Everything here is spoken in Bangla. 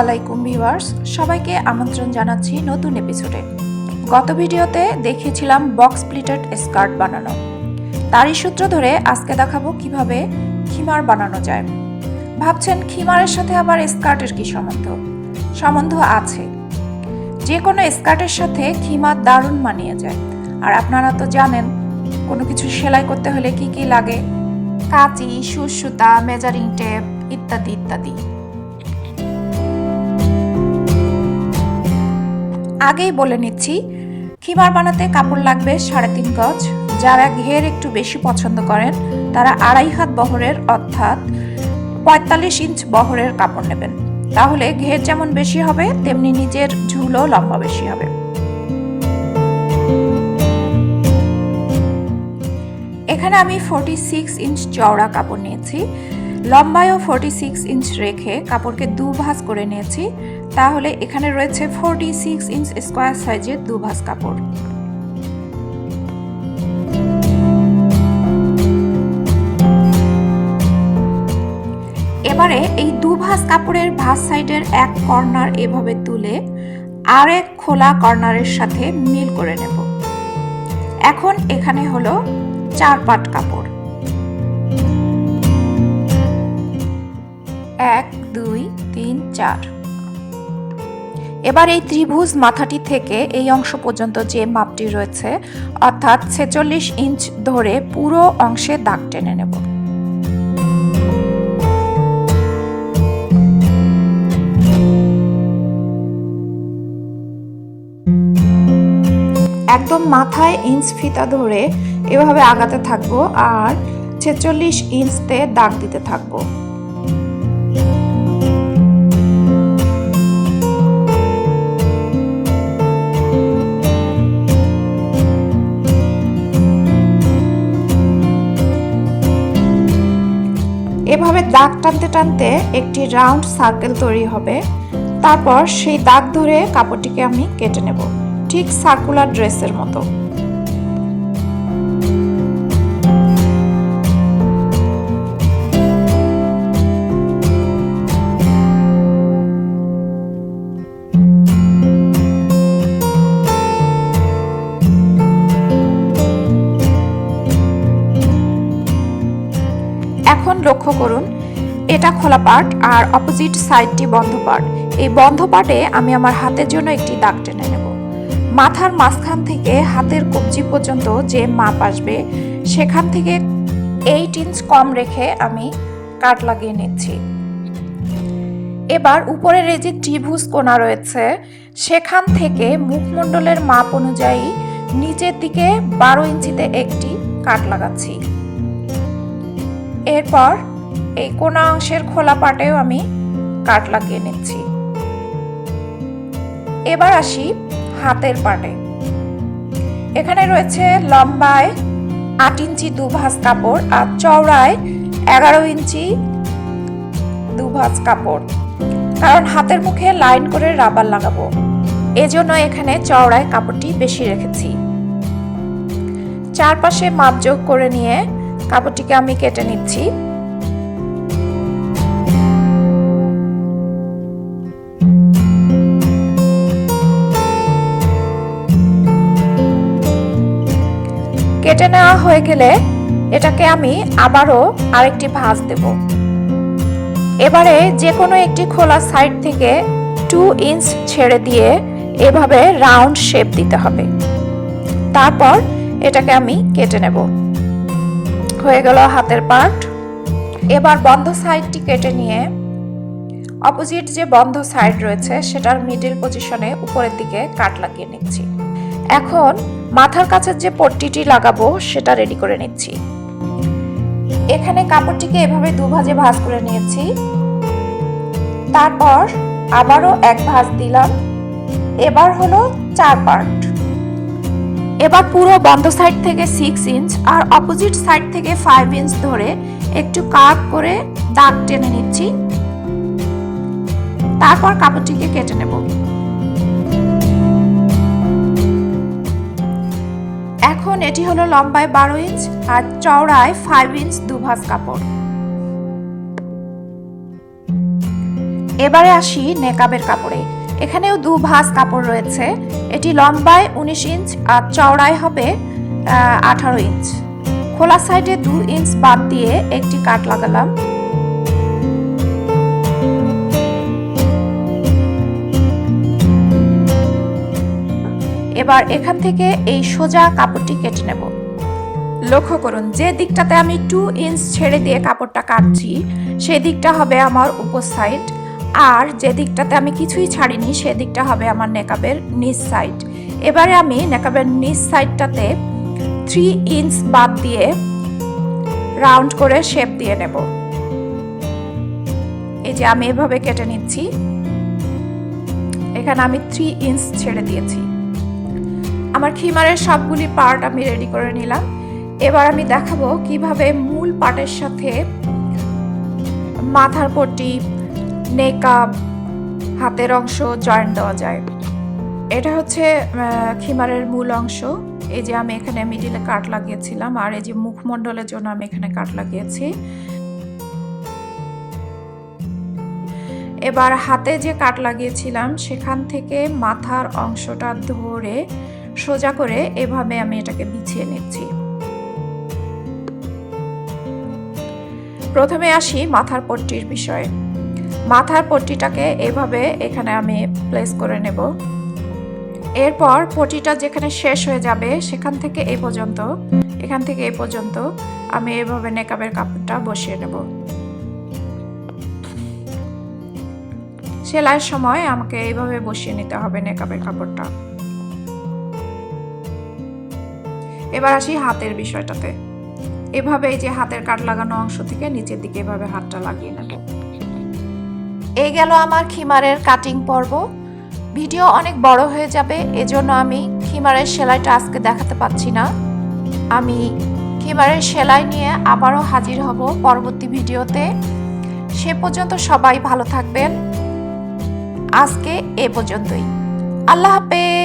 আলাইকুম ভিউয়ার্স, সবাইকে আমন্ত্রণ জানাচ্ছি নতুন এপিসোডে। গত ভিডিওতে দেখিয়েছিলাম বক্স প্লিটেড স্কার্ট বানানো, তারই সূত্র ধরে আজকে দেখাবো কিভাবে খিমার বানানো যায়। ভাবছেন খিমারের সাথে আবার স্কার্টের কি সম্বন্ধ? সম্বন্ধ আছে। যে কোনো স্কার্টের সাথে খিমার দারুণ মানিয়ে যায়। আর আপনারা তো জানেন কোনো কিছু সেলাই করতে হলে কি কি লাগে: কাঁচি, সুতা, মেজারিং টেপ ইত্যাদি ইত্যাদি। আগেই বলে নিচ্ছি, খিমার বানাতে কাপড় লাগবে 3.5 গজ। যারা ঘের একটু বেশি পছন্দ করেন তারা 2.5 হাত বহরের অর্থাৎ 45 ইঞ্চ বহরের কাপড় নেবেন। তাহলে ঘের যেমন বেশি হবে তেমনি নিচের ঝুলও লম্বা বেশি হবে। এখানে আমি 46 ইঞ্চ চওড়া কাপড় নিয়েছি। লম্বায়ও 46 ইঞ্চ রেখে কাপড়কে 2 ভাঁজ করে নিয়েছি। তাহলে এখানে রয়েছে 46 ইঞ্চ স্কোয়ার সাইজের 2 ভাঁজ কাপড়। এবারে এই 2 ভাঁজ কাপড়ের ভাঁজ সাইডের এক কর্নার এভাবে তুলে আরেক খোলা কর্নারের সাথে মিল করে নেব। এখন এখানে হলো 4 পাট কাপড়। 1 2 3 4। এবার এই ত্রিভুজ মাথাটি থেকে এই অংশ পর্যন্ত যে মাপটি রয়েছে অর্থাৎ 46 ইঞ্চ ধরে পুরো অংশে দাগ টেনে নেব। একদম মাথায় ইঞ্চ ফিতা ধরে এভাবে আগাতে থাকবো আর 46 ইঞ্চতে দাগ দিতে থাকবো। এভাবে দাগ টানতে টানতে একটি রাউন্ড সার্কেল তৈরি হবে। তারপর সেই দাগ ধরে কাপড়টিকে আমি কেটে নেব, ঠিক সার্কুলার ড্রেসের মতো। এখন লক্ষ্য করুন, এটা খোলা পার্ট আর অপোজিট সাইডটি বন্ধ পার্ট। এই বন্ধ পার্টে আমি আমার হাতের জন্য একটি দাগ টেনে নেব। মাথার মাঝখান থেকে হাতের কবজি পর্যন্ত যে মাপ আসবে সেখান থেকে 8 ইঞ্চ কম রেখে আমি কাট লাগিয়ে নিচ্ছি। এবার উপরের এই যে ত্রিভুজ কোণা রয়েছে সেখান থেকে মুখমণ্ডলের মাপ অনুযায়ী নিচের দিকে 12 ইঞ্চিতে একটি কাট লাগাচ্ছি। এরপর এই কোণা অংশের খোলা পাটেও আমি কাট লাগিয়ে নিচ্ছি। এবার আসি হাতের পাটে। এখানে রয়েছে লম্বায় 8 ইঞ্চি 2 ভাঁজ কাপড় আর চওড়ায় 11 ইঞ্চি 2 ভাঁজ কাপড়, কারণ হাতের মুখে লাইন করে রাবার লাগাবো, এজন্য এখানে চওড়ায় কাপড়টি বেশি রেখেছি। চারপাশে মাপ যোগ করে নিয়ে কাপড়টিকে আমি কেটে নিচ্ছি। কেটে নেওয়া হয়ে গেলে এটাকে আমি আবারও আরেকটি ভাঁজ দেব। এবারে যে কোনো একটি খোলা সাইড থেকে 2 ইঞ্চ ছেড়ে দিয়ে এভাবে রাউন্ড শেপ দিতে হবে। তারপর এটাকে আমি কেটে নেব। হয়ে গেল হাতের পার্ট। এবার বন্ধ সাইডটি কেটে নিয়ে অপোজিট যে বন্ধ সাইড রয়েছে সেটার মিডল পজিশনে উপরের দিকে কাট লাগিয়ে নিচ্ছি। এখন মাথার কাছে যে পট্টিটি লাগাবো সেটা রেডি করে নিচ্ছি। এখানে কাপড়টিকে এভাবে 2 ভাঁজে ভাঁজ করে নিয়েছি। তারপর আবারও এক ভাঁজ দিলাম। এবার হলো 4 পার্ট। এবার পুরো বন্ধ সাইড থেকে 6 ইঞ্চ আর অপোজিট সাইড থেকে 5 ইঞ্চ ধরে একটু কার্ভ করে দাগ টেনে নিচ্ছি। তারপর কাপড়টিকে কেটে নেব। এখন এটি হলো লম্বায় 12 ইঞ্চ আর চওড়ায় 5 ইঞ্চ 2 ভাঁজ কাপড়। এবারে আসি নেকাবের কাপড়ে। এখানেও 2 ভাঁজ কাপড় রয়েছে। এটি লম্বায় 19 ইঞ্চ আর চওড়ায় হবে 18 ইঞ্চ। খোলা সাইডে 2 ইঞ্চ বাদ দিয়ে একটি কাট লাগালাম। এবার এখান থেকে এই সোজা কাপড়টি কেটে নেব। লক্ষ্য করুন, যে দিকটাতে আমি 2 ইঞ্চ ছেড়ে দিয়ে কাপড়টা কাটছি সেই দিকটা হবে আমার উপর সাইড, আর যে দিকটাতে আমি কিছুই ছাড়িনি সেই দিকটা হবে আমার নেকাবের নিচ সাইড। এবারে আমি নেকাবের নিচ সাইডটাতে 3 ইঞ্চ বাদ দিয়ে রাউন্ড করে শেপ দিয়ে নেব। এই যে আমি এভাবে কেটে নিচ্ছি। এখানে আমি 3 ইঞ্চ ছেড়ে দিয়েছি। আমার খিমারের সবগুলি পার্ট আমি রেডি করে নিলাম। এবার আমি দেখাবো কিভাবে মূল পার্টের সাথে মাথার পট্টি, নেকআপ, হাতের অংশ জয়েন্ট দেওয়া যায়। এটা হচ্ছে খিমারের মূল অংশ। এই যে আমি এখানে মিডিলে কাট লাগিয়েছিলাম, আর এই যে মুখমণ্ডলের জন্য আমি এখানে কাট লাগিয়েছি। এবার হাতে যে কাট লাগিয়েছিলাম সেখান থেকে মাথার অংশটা ধরে সোজা করে এভাবে আমি এটাকে বিছিয়ে নিচ্ছি। প্রথমে আসি মাথার পট্টির বিষয়ে। মাথার পট্টিটাকে এভাবে এখানে আমি প্লেস করে নেব। এরপর পট্টিটা যেখানে শেষ হয়ে যাবে সেখান থেকে এই পর্যন্ত, এখান থেকে এই পর্যন্ত আমি এভাবে নেকাবের কাপড়টা বসিয়ে নেব। সেলাইয়ের সময় আমাকে এইভাবে বসিয়ে নিতে হবে নেকাবের কাপড়টা। এবার আসি হাতের বিষয়টাতে। এভাবে এই যে হাতের কাট লাগানো অংশ থেকে নিচের দিকে এভাবে হাতটা লাগিয়ে নেব। এই গেল আমার খিমারের কাটিং পর্ব। ভিডিও অনেক বড় হয়ে যাবে, এজন্য আমি খিমারের সেলাইটা আজকে দেখাতে পাচ্ছি না। আমি খিমারের সেলাই নিয়ে আবারও হাজির হব পরবর্তী ভিডিওতে। সে পর্যন্ত সবাই ভালো থাকবেন। আজকে এ পর্যন্তই। আল্লাহ হাফেজ।